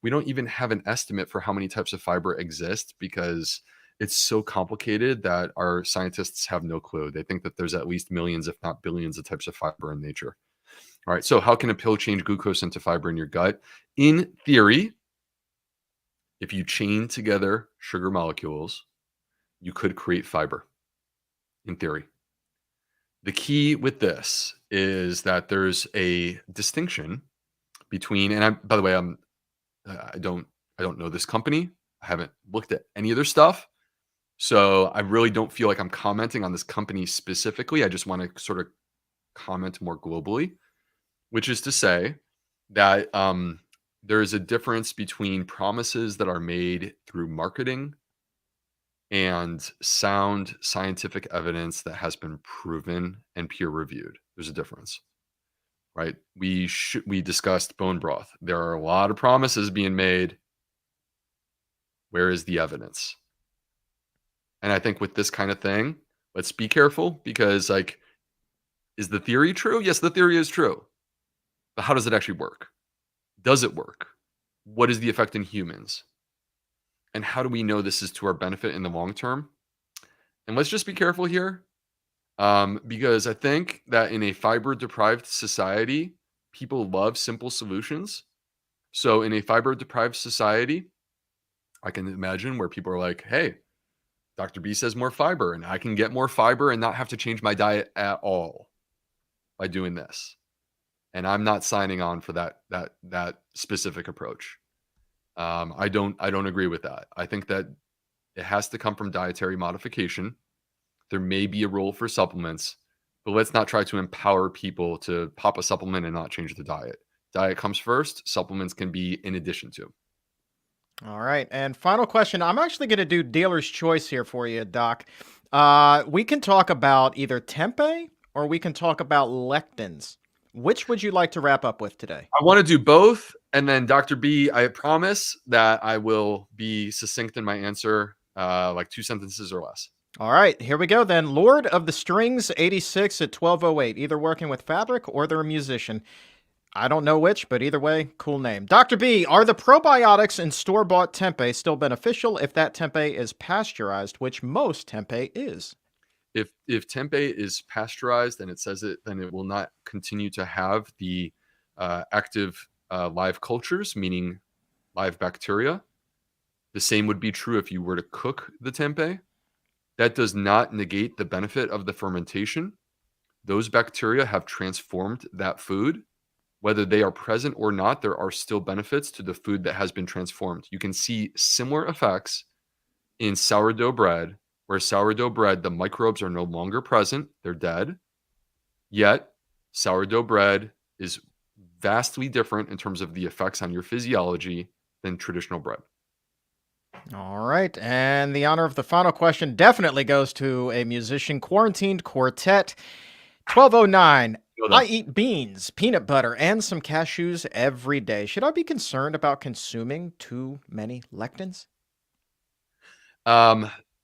we don't even have an estimate for how many types of fiber exist because it's so complicated that our scientists have no clue. They think that there's at least millions, if not billions, of types of fiber in nature. All right, so how can a pill change glucose into fiber in your gut? In theory, if you chain together sugar molecules, you could create fiber, in theory. The key with this is that there's a distinction between, and by the way, I don't know this company. I haven't looked at any of their stuff. So I really don't feel like I'm commenting on this company specifically. I just want to sort of comment more globally, which is to say that there is a difference between promises that are made through marketing and sound scientific evidence that has been proven and peer reviewed. There's a difference, right? We discussed bone broth. There are a lot of promises being made. Where is the evidence? And I think with this kind of thing, let's be careful because, like, is the theory true? Yes, the theory is true. But how does it actually work? Does it work? What is the effect in humans? And how do we know this is to our benefit in the long term? And let's just be careful here because I think that in a fiber-deprived society, people love simple solutions. So in a fiber-deprived society, I can imagine where people are like, hey, Dr. B says more fiber, and I can get more fiber and not have to change my diet at all by doing this. And I'm not signing on for that specific approach. I don't agree with that. I think that it has to come from dietary modification. There may be a role for supplements, but let's not try to empower people to pop a supplement and not change the diet. Diet comes first. Supplements can be in addition to. All right. And final question. I'm actually going to do dealer's choice here for you, Doc. We can talk about either Tempeh or we can talk about lectins. Which would you like to wrap up with today? I want to do both. And then Dr. B, I promise that I will be succinct in my answer, like 2 sentences or less. All right, here we go then. Lord of the Strings 86 at 1208, either working with fabric or they're a musician. I don't know which, but either way, cool name. Dr. B, are the probiotics in store-bought tempeh still beneficial if that tempeh is pasteurized, which most tempeh is? If tempeh is pasteurized and it says it, then it will not continue to have the active live cultures, meaning live bacteria. The same would be true if you were to cook the tempeh. That does not negate the benefit of the fermentation. Those bacteria have transformed that food. Whether they are present or not, there are still benefits to the food that has been transformed. You can see similar effects in sourdough bread, where sourdough bread, the microbes are no longer present, they're dead. Yet, sourdough bread is vastly different in terms of the effects on your physiology than traditional bread. All right, and the honor of the final question definitely goes to a musician, Quarantined Quartet. 1209. I eat beans, peanut butter, and some cashews every day. Should I be concerned about consuming too many lectins?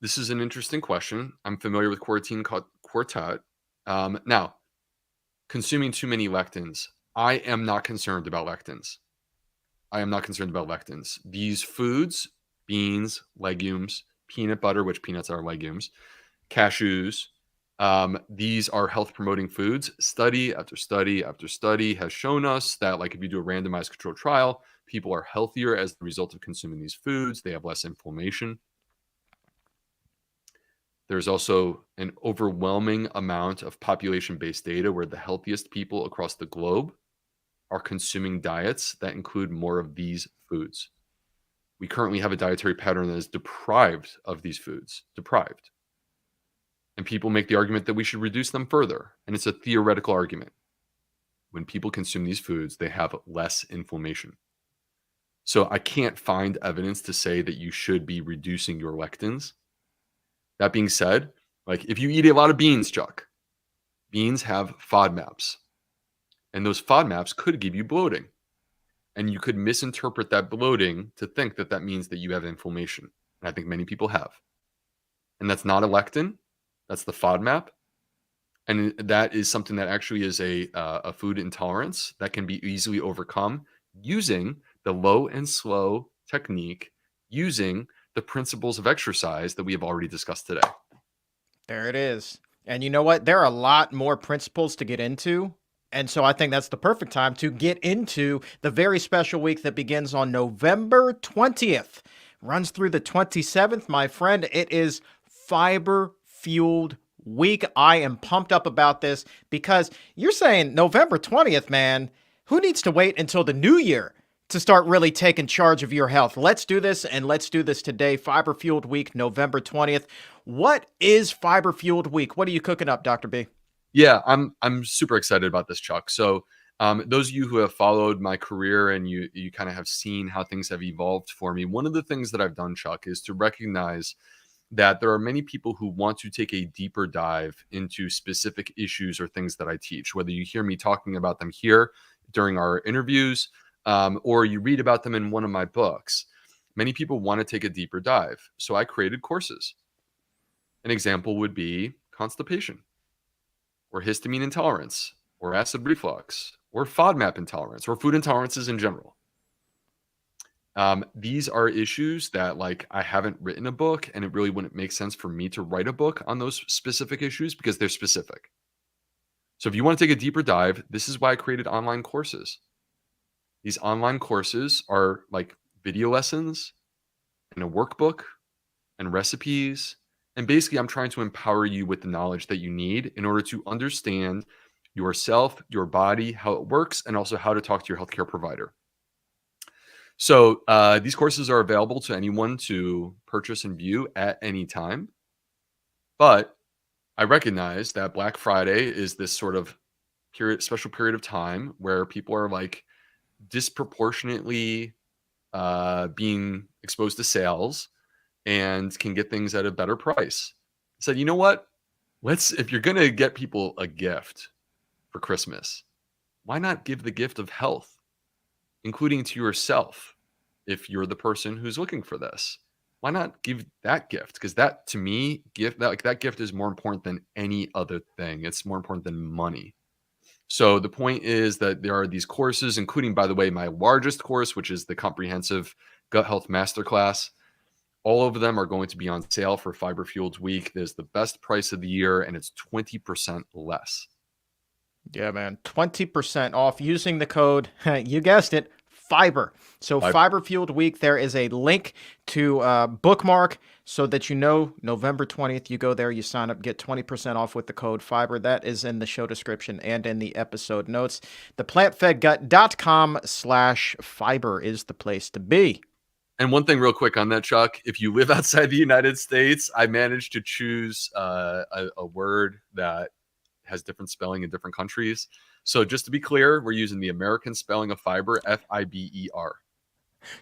This is an interesting question. I'm familiar with Quarantine Quartet. Now, consuming too many lectins. I am not concerned about lectins. I am not concerned about lectins. These foods, beans, legumes, peanut butter, which peanuts are legumes, cashews, these are health promoting foods. Study after study after study has shown us that, like, if you do a randomized controlled trial, people are healthier as the result of consuming these foods. They have less inflammation. There's also an overwhelming amount of population-based data where the healthiest people across the globe are consuming diets that include more of these foods. We currently have a dietary pattern that is deprived of these foods, deprived. And people make the argument that we should reduce them further. And it's a theoretical argument. When people consume these foods, they have less inflammation. So I can't find evidence to say that you should be reducing your lectins. That being said, like, if you eat a lot of beans, Chuck, beans have FODMAPs. And those FODMAPs could give you bloating. And you could misinterpret that bloating to think that that means that you have inflammation. And I think many people have. And that's not a lectin. That's the FODMAP. And that is something that actually is a food intolerance that can be easily overcome using the low and slow technique, using the principles of exercise that we have already discussed today. There it is. And you know what? There are a lot more principles to get into. And so I think that's the perfect time to get into the very special week that begins on November 20th, runs through the 27th. My friend, it is Fiber Fueled Week. I am pumped up about this because you're saying November 20th, man. Who needs to wait until the new year to start really taking charge of your health? Let's do this, and let's do this today. Fiber Fueled Week, November 20th. What is Fiber Fueled Week? What are you cooking up, Dr. B? Yeah, I'm super excited about this, Chuck. So those of you who have followed my career and you kind of have seen how things have evolved for me, one of the things that I've done, Chuck, is to recognize that there are many people who want to take a deeper dive into specific issues or things that I teach, whether you hear me talking about them here during our interviews, or you read about them in one of my books. Many people want to take a deeper dive. So I created courses. An example would be constipation, or histamine intolerance, or acid reflux, or FODMAP intolerance, or food intolerances in general. These are issues that, like, I haven't written a book, and it really wouldn't make sense for me to write a book on those specific issues because they're specific. So if you want to take a deeper dive, this is why I created online courses. These online courses are like video lessons and a workbook and recipes And basically, I'm trying to empower you with the knowledge that you need in order to understand yourself, your body, how it works, and also how to talk to your healthcare provider. So these courses are available to anyone to purchase and view at any time. But I recognize that Black Friday is this sort of special period of time where people are like disproportionately being exposed to sales and can get things at a better price. I said, you know what? If you're going to get people a gift for Christmas, why not give the gift of health, including to yourself? If you're the person who's looking for this, why not give that gift? Because that, to me, that gift is more important than any other thing. It's more important than money. So the point is that there are these courses, including, by the way, my largest course, which is the comprehensive gut health masterclass. All of them are going to be on sale for Fiber Fueled Week. There's the best price of the year, and it's 20% less. Yeah, man. 20% off using the code, you guessed it, Fiber. So Fiber Fueled Week, there is a link to bookmark so that you know November 20th, you go there, you sign up, get 20% off with the code Fiber. That is in the show description and in the episode notes. theplantfedgut.com/fiber is the place to be. And one thing real quick on that, Chuck, if you live outside the United States, I managed to choose a word that has different spelling in different countries. So just to be clear, we're using the American spelling of fiber, Fiber.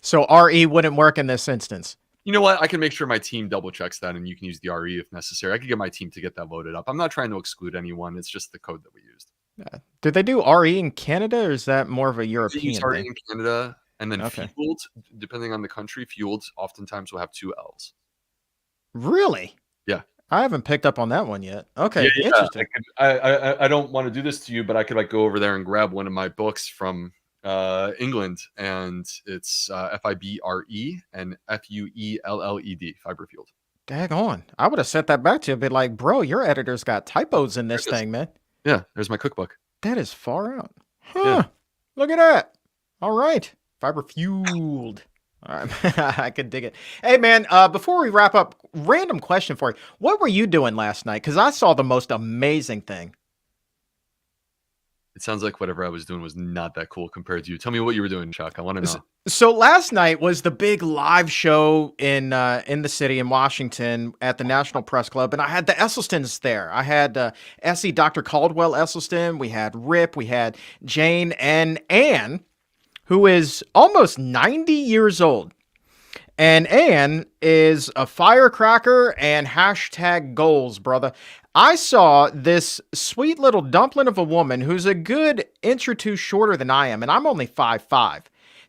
So RE wouldn't work in this instance. You know what? I can make sure my team double checks that, and you can use the RE if necessary. I could get my team to get that loaded up. I'm not trying to exclude anyone. It's just the code that we used. Did they do RE in Canada, or is that more of a European thing? In Canada, and then Okay. fueled, depending on the country, fueled oftentimes will have 2 L's. Really? Yeah. I haven't picked up on that one yet. Okay, Yeah. interesting. I don't want to do this to you, but I could like go over there and grab one of my books from England, and it's Fibre and Fuelled, Fiber Fueled. Dag on. I would have sent that back to you and be like, bro, your editor's got typos in this thing, man. Yeah, there's my cookbook. That is far out. Huh. Yeah. Look at that. All right. Fiber Fueled. All right. I could dig it. Hey, man, before we wrap up, random question for you. What were you doing last night? Because I saw the most amazing thing. It sounds like whatever I was doing was not that cool compared to you. Tell me what you were doing, Chuck. I want to know. So last night was the big live show in the city in Washington at the National Press Club, and I had the Esselstyns there. I had Essie, Dr. Caldwell Esselston. We had Rip. We had Jane and Anne, who is almost 90 years old. And Anne is a firecracker and hashtag goals, brother. I saw this sweet little dumpling of a woman who's a good inch or two shorter than I am, and I'm only 5'5",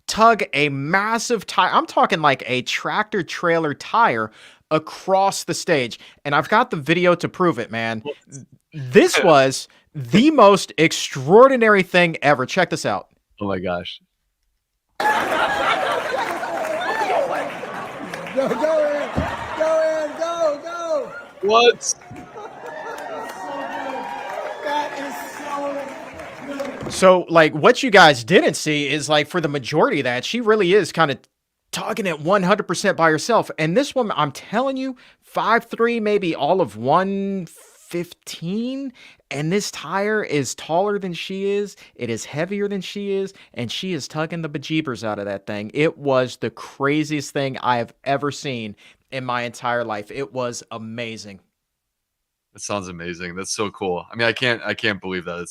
tug a massive tire. I'm talking like a tractor trailer tire across the stage. And I've got the video to prove it, man. This was the most extraordinary thing ever. Check this out. Oh my gosh. Go in, go. What? So, like, what you guys didn't see is, like, for the majority of that, she really is kind of tugging it 100% by herself. And this woman, I'm telling you, 5'3", maybe all of 115, and this tire is taller than she is. It is heavier than she is, and she is tugging the bejeebers out of that thing. It was the craziest thing I have ever seen in my entire life. It was amazing. That sounds amazing. That's so cool. I mean, I can't believe that.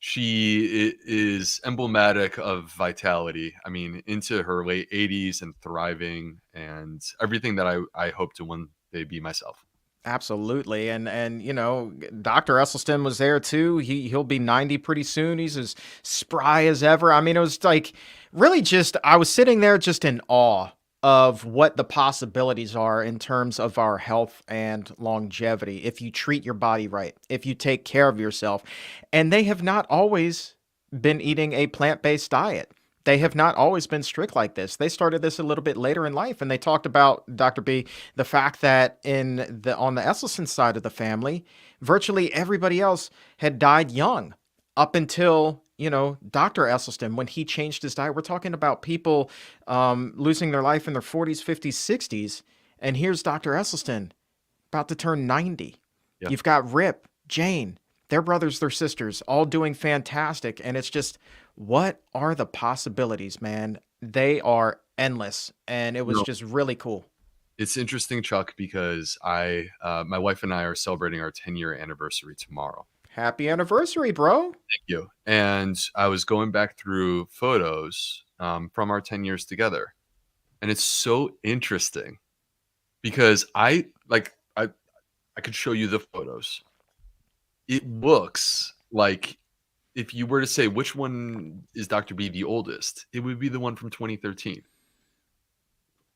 She is emblematic of vitality. I mean, into her late 80s and thriving, and everything that I hope to one day be myself. Absolutely. And you know, Dr. Esselstyn was there too. He'll be 90 pretty soon. He's as spry as ever. I mean, it was like really just, I was sitting there just in awe of what the possibilities are in terms of our health and longevity if you treat your body right, if you take care of yourself. And they have not always been eating a plant-based diet. They have not always been strict like this. They started this a little bit later in life, and they talked about, Dr. B, the fact that on the Esselstyn side of the family, virtually everybody else had died young up until, you know, Dr. Esselstyn, when he changed his diet. We're talking about people losing their life in their 40s, 50s, 60s, And here's Dr. Esselstyn, about to turn 90. Yeah. You've got Rip, Jane, their brothers, their sisters, all doing fantastic. And it's just, what are the possibilities, man? They are endless. And it was just really cool. It's interesting, Chuck, because my wife and I are celebrating our 10-year anniversary tomorrow. Happy anniversary, bro. Thank you. And I was going back through photos from our 10 years together. And it's so interesting because I could show you the photos. It looks like if you were to say which one is Dr. B the oldest, it would be the one from 2013.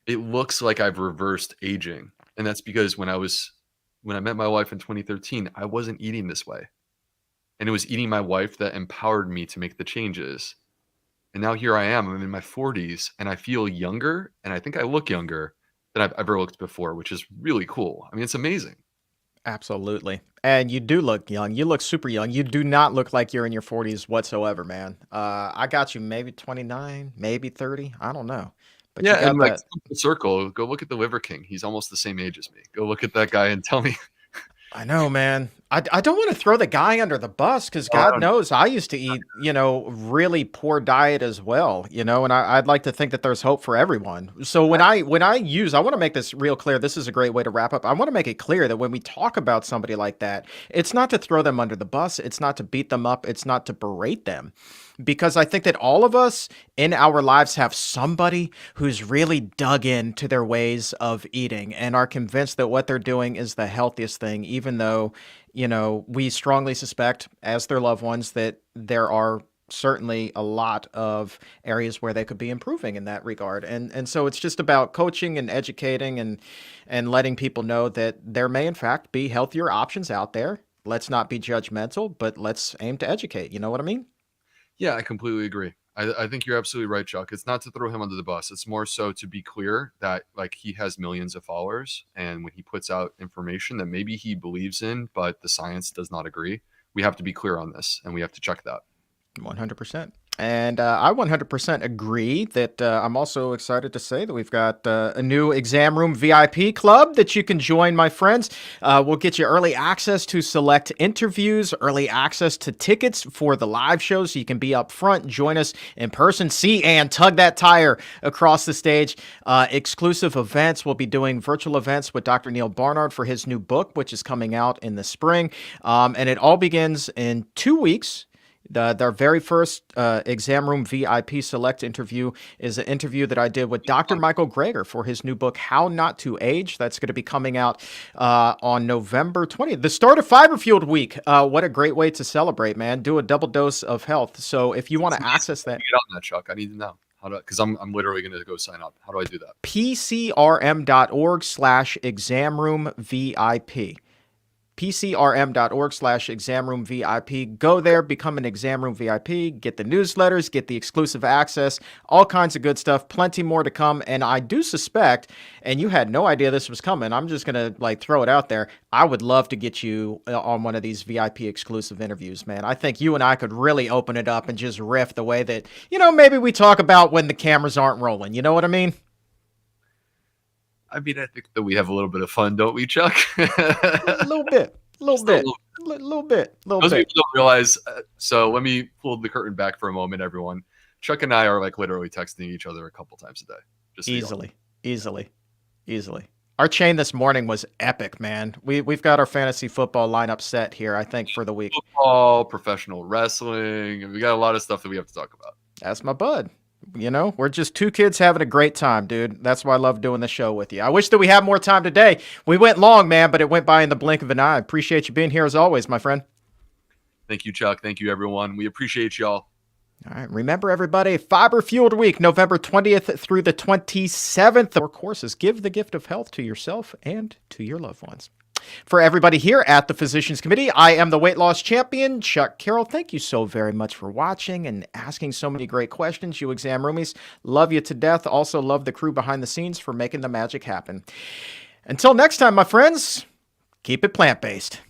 It looks like I've reversed aging. And that's because when I met my wife in 2013, I wasn't eating this way. And it was eating my wife that empowered me to make the changes. And now here I am. I'm in my 40s and I feel younger, and I think I look younger than I've ever looked before, which is really cool. I mean, it's amazing. Absolutely. And you do look young. You look super young. You do not look like you're in your 40s whatsoever, man. I got you maybe 29, maybe 30. I don't know. But Yeah, you got and like that. the circle, go look at the Liver King. He's almost the same age as me. Go look at that guy and tell me. I know, man. I don't want to throw the guy under the bus because God knows I used to eat, really poor diet as well, and I'd like to think that there's hope for everyone. So when I want to make this real clear. This is a great way to wrap up. I want to make it clear that when we talk about somebody like that, it's not to throw them under the bus. It's not to beat them up. It's not to berate them. Because I think that all of us in our lives have somebody who's really dug into their ways of eating and are convinced that what they're doing is the healthiest thing, even though, we strongly suspect as their loved ones that there are certainly a lot of areas where they could be improving in that regard. And so it's just about coaching and educating and letting people know that there may in fact be healthier options out there. Let's not be judgmental, but let's aim to educate. You know what I mean? Yeah, I completely agree. I think you're absolutely right, Chuck. It's not to throw him under the bus. It's more so to be clear that like he has millions of followers, and when he puts out information that maybe he believes in, but the science does not agree, we have to be clear on this, and we have to check that. 100%. And I 100% agree that I'm also excited to say that we've got a new Exam Room VIP club that you can join, my friends. We'll get you early access to select interviews, early access to tickets for the live shows so you can be up front, join us in person, see and tug that tire across the stage. Exclusive events. We'll be doing virtual events with Dr. Neil Barnard for his new book, which is coming out in the spring. And it all begins in 2 weeks. Their very first Exam Room VIP Select interview is an interview that I did with Dr. Michael Greger for his new book, How Not to Age. That's going to be coming out on November 20th, the start of Fiber Fueled Week. What a great way to celebrate, man. Do a double dose of health. So if you want to access that. Get on that, Chuck. I need to know. Because I'm literally going to go sign up. How do I do that? PCRM.org/examroomvip. PCRM.org/examroomvip. Go there, become an Exam Room VIP, get the newsletters, get the exclusive access, all kinds of good stuff, plenty more to come. And I do suspect, and you had no idea this was coming, I'm just going to throw it out there. I would love to get you on one of these VIP exclusive interviews, man. I think you and I could really open it up and just riff the way that, maybe we talk about when the cameras aren't rolling. You know what I mean? I mean, I think that we have a little bit of fun, don't we, Chuck? A little bit. Those people don't realize. So let me pull the curtain back for a moment, everyone. Chuck and I are literally texting each other a couple times a day. Just so easily. Our chain this morning was epic, man. We've got our fantasy football lineup set here, I think, for the week. Football, professional wrestling, and we got a lot of stuff that we have to talk about. That's my bud. We're just two kids having a great time, dude. That's why I love doing the show with you. I wish that we had more time today. We went long, man, but it went by in the blink of an eye. Appreciate you being here as always, my friend. Thank you, Chuck. Thank you, everyone. We appreciate y'all. All right. Remember, everybody, Fiber Fueled Week, November 20th through the 27th. Our courses, give the gift of health to yourself and to your loved ones. For everybody here at the Physicians Committee, I am the weight loss champion, Chuck Carroll. Thank you so very much for watching and asking so many great questions, you exam roomies. Love you to death. Also love the crew behind the scenes for making the magic happen. Until next time, my friends, keep it plant-based.